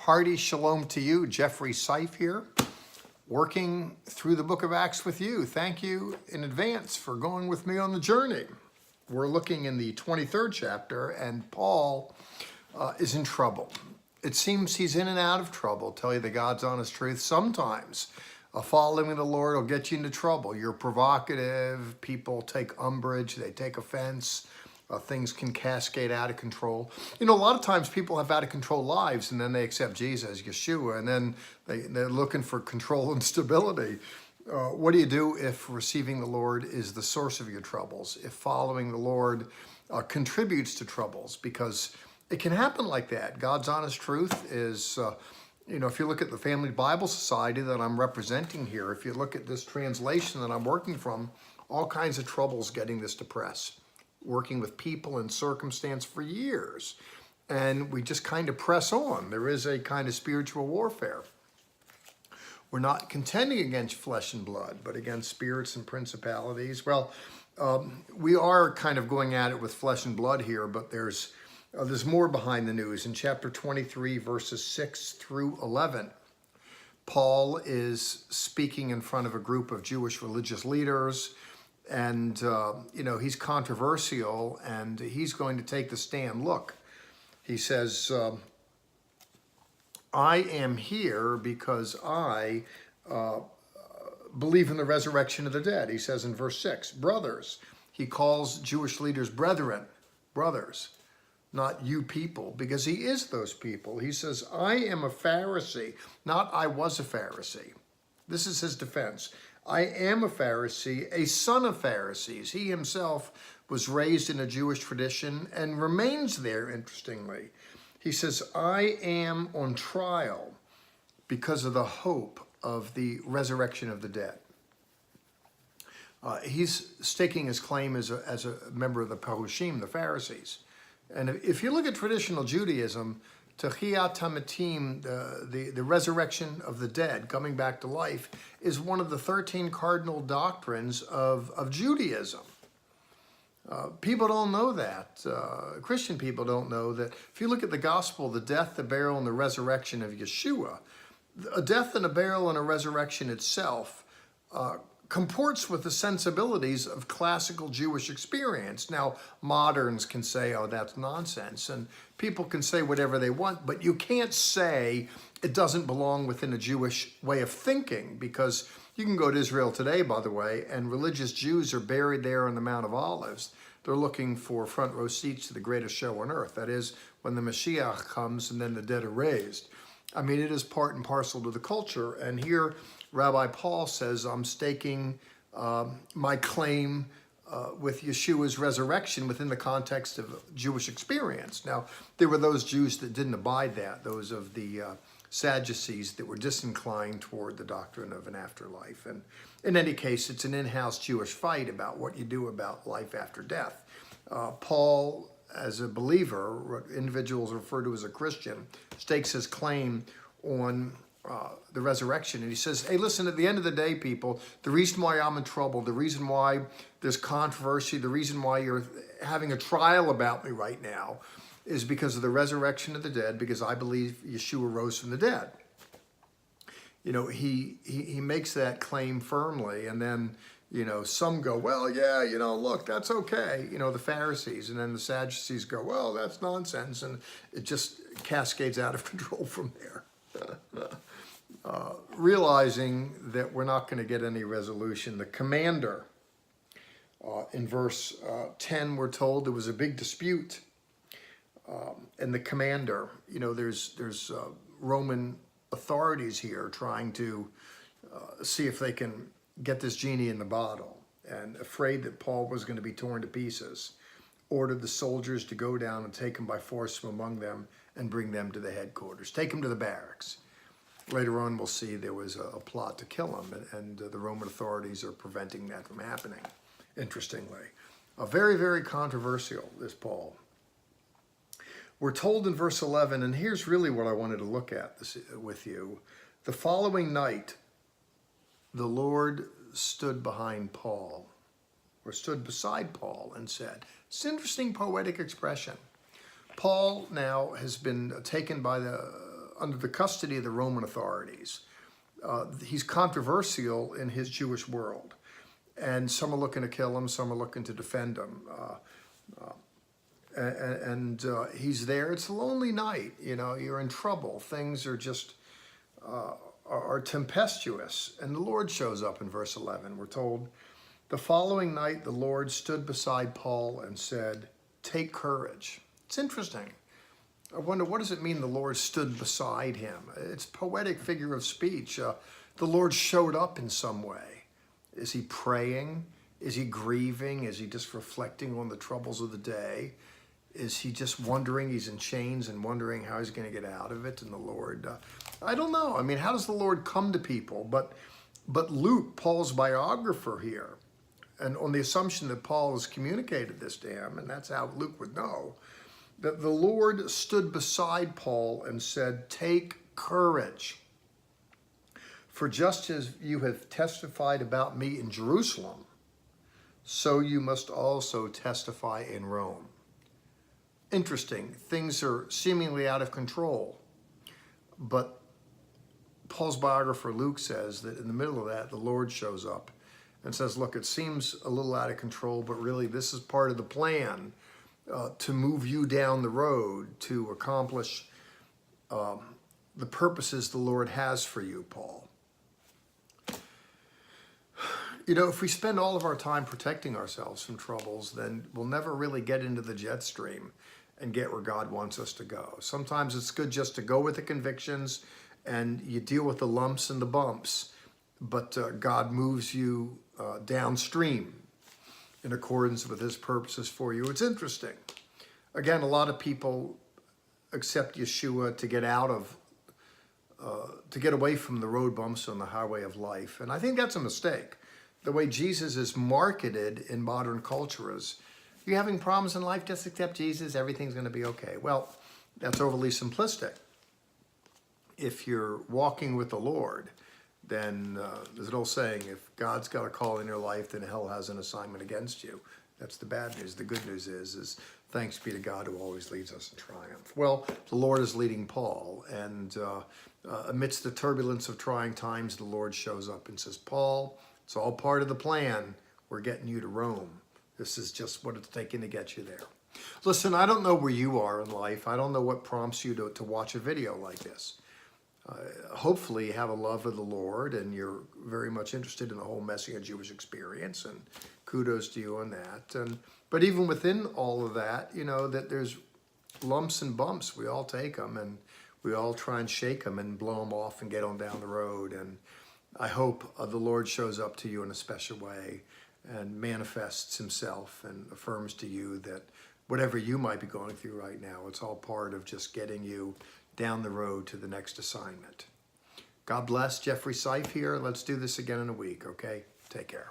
Hearty shalom to you. Jeffrey Seif here, working through the book of Acts with you. Thank you in advance for going with me on the journey. We're looking in the 23rd chapter, and Paul is in trouble. It seems he's in and out of trouble. Tell you the God's honest truth. Sometimes following the Lord will get you into trouble. You're provocative. People take umbrage. They take offense. Things can cascade out of control. You know, a lot of times people have out of control lives and then they accept Jesus, Yeshua, and then they're looking for control and stability. What do you do if receiving the Lord is the source of your troubles? If following the Lord contributes to troubles? Because it can happen like that. God's honest truth is, you know, if you look at the Family Bible Society that I'm representing here, if you look at this translation that I'm working from, all kinds of troubles getting this to press. Working with people and circumstance for years. And we just kind of press on. There is a kind of spiritual warfare. We're not contending against flesh and blood, but against spirits and principalities. Well, we are kind of going at it with flesh and blood here, but there's more behind the news. In chapter 23, verses 6 through 11, Paul is speaking in front of a group of Jewish religious leaders. And, you know, he's controversial and he's going to take the stand. Look, he says, I am here because I believe in the resurrection of the dead. He says in verse 6, brothers. He calls Jewish leaders brethren, brothers, not you people, because he is those people. He says, I am a Pharisee, not I was a Pharisee. This is his defense. I am a Pharisee, a son of Pharisees. He himself was raised in a Jewish tradition and remains there, interestingly. He says, I am on trial because of the hope of the resurrection of the dead. He's staking his claim as a member of the Parushim, the Pharisees. And if you look at traditional Judaism, Tehiyat Hamatim, the resurrection of the dead, coming back to life, is one of the 13 cardinal doctrines of Judaism. People don't know that. Christian people don't know that. If you look at the gospel, the death, the burial, and the resurrection of Yeshua, a death and a burial and a resurrection itself comports with the sensibilities of classical Jewish experience. Now, moderns can say, oh, that's nonsense, and people can say whatever they want, but you can't say it doesn't belong within a Jewish way of thinking, because you can go to Israel today, by the way, and religious Jews are buried there on the Mount of Olives. They're looking for front row seats to the greatest show on earth. That is, when the Mashiach comes and then the dead are raised. I mean, it is part and parcel to the culture, and here Rabbi Paul says, I'm staking my claim with Yeshua's resurrection within the context of Jewish experience. Now, there were those Jews that didn't abide that, those of the Sadducees that were disinclined toward the doctrine of an afterlife. And in any case, it's an in-house Jewish fight about what you do about life after death. Paul, as a believer, what individuals refer to as a Christian, stakes his claim on the resurrection. And he says, hey, listen, at the end of the day, people, the reason why I'm in trouble, the reason why there's controversy, the reason why you're having a trial about me right now is because of the resurrection of the dead, because I believe Yeshua rose from the dead. You know, he makes that claim firmly, and then, you know, some go, well, yeah, you know, look, that's okay, you know, the Pharisees, and then the Sadducees go, well, that's nonsense, and it just cascades out of control from there. Realizing that we're not going to get any resolution, the commander, in verse 10, we're told there was a big dispute, and the commander, you know, there's Roman authorities here trying to see if they can get this genie in the bottle, and afraid that Paul was going to be torn to pieces, ordered the soldiers to go down and take him by force from among them and bring them to the headquarters, take him to the barracks. Later on, we'll see there was a plot to kill him, and the Roman authorities are preventing that from happening, interestingly. Very, very controversial, this Paul. We're told in verse 11, and here's really what I wanted to look at with you. The following night, the Lord stood behind Paul, or stood beside Paul, and said, it's an interesting poetic expression. Paul now has been taken by the under the custody of the Roman authorities. He's controversial in his Jewish world. And some are looking to kill him, some are looking to defend him. He's there. It's a lonely night, you know, you're in trouble. Things are just, are tempestuous. And the Lord shows up in verse 11. We're told, the following night the Lord stood beside Paul and said, take courage. It's interesting. I wonder, what does it mean the Lord stood beside him? It's a poetic figure of speech. The Lord showed up in some way. Is he praying? Is he grieving? Is he just reflecting on the troubles of the day? Is he just wondering, he's in chains and wondering how he's going to get out of it? And the Lord, I don't know. I mean, how does the Lord come to people? But Luke, Paul's biographer here, and on the assumption that Paul has communicated this to him, and that's how Luke would know, that the Lord stood beside Paul and said, take courage. For just as you have testified about me in Jerusalem, so you must also testify in Rome. Interesting. Things are seemingly out of control. But Paul's biographer Luke says that in the middle of that, the Lord shows up and says, look, it seems a little out of control, but really this is part of the plan to move you down the road to accomplish the purposes the Lord has for you, Paul. You know, if we spend all of our time protecting ourselves from troubles, then we'll never really get into the jet stream and get where God wants us to go. Sometimes it's good just to go with the convictions and you deal with the lumps and the bumps, but God moves you downstream in accordance with his purposes for you. It's interesting. Again, a lot of people accept Yeshua to get out of, to get away from the road bumps on the highway of life. And I think that's a mistake. The way Jesus is marketed in modern culture is, you're having problems in life, just accept Jesus, everything's going to be okay. Well, that's overly simplistic. If you're walking with the Lord, then there's an old saying, if God's got a call in your life, then hell has an assignment against you. That's the bad news. The good news is thanks be to God who always leads us in triumph. Well, the Lord is leading Paul, and amidst the turbulence of trying times, the Lord shows up and says, Paul, it's all part of the plan. We're getting you to Rome. This is just what it's taking to get you there. Listen, I don't know where you are in life. I don't know what prompts you to watch a video like this. Hopefully you have a love of the Lord and you're very much interested in the whole Messianic Jewish experience, and kudos to you on that. But even within all of that, you know, that there's lumps and bumps. We all take them and we all try and shake them and blow them off and get on down the road. And I hope the Lord shows up to you in a special way and manifests himself and affirms to you that whatever you might be going through right now, it's all part of just getting you down the road to the next assignment. God bless. Jeffrey Seif here. Let's do this again in a week, okay? Take care.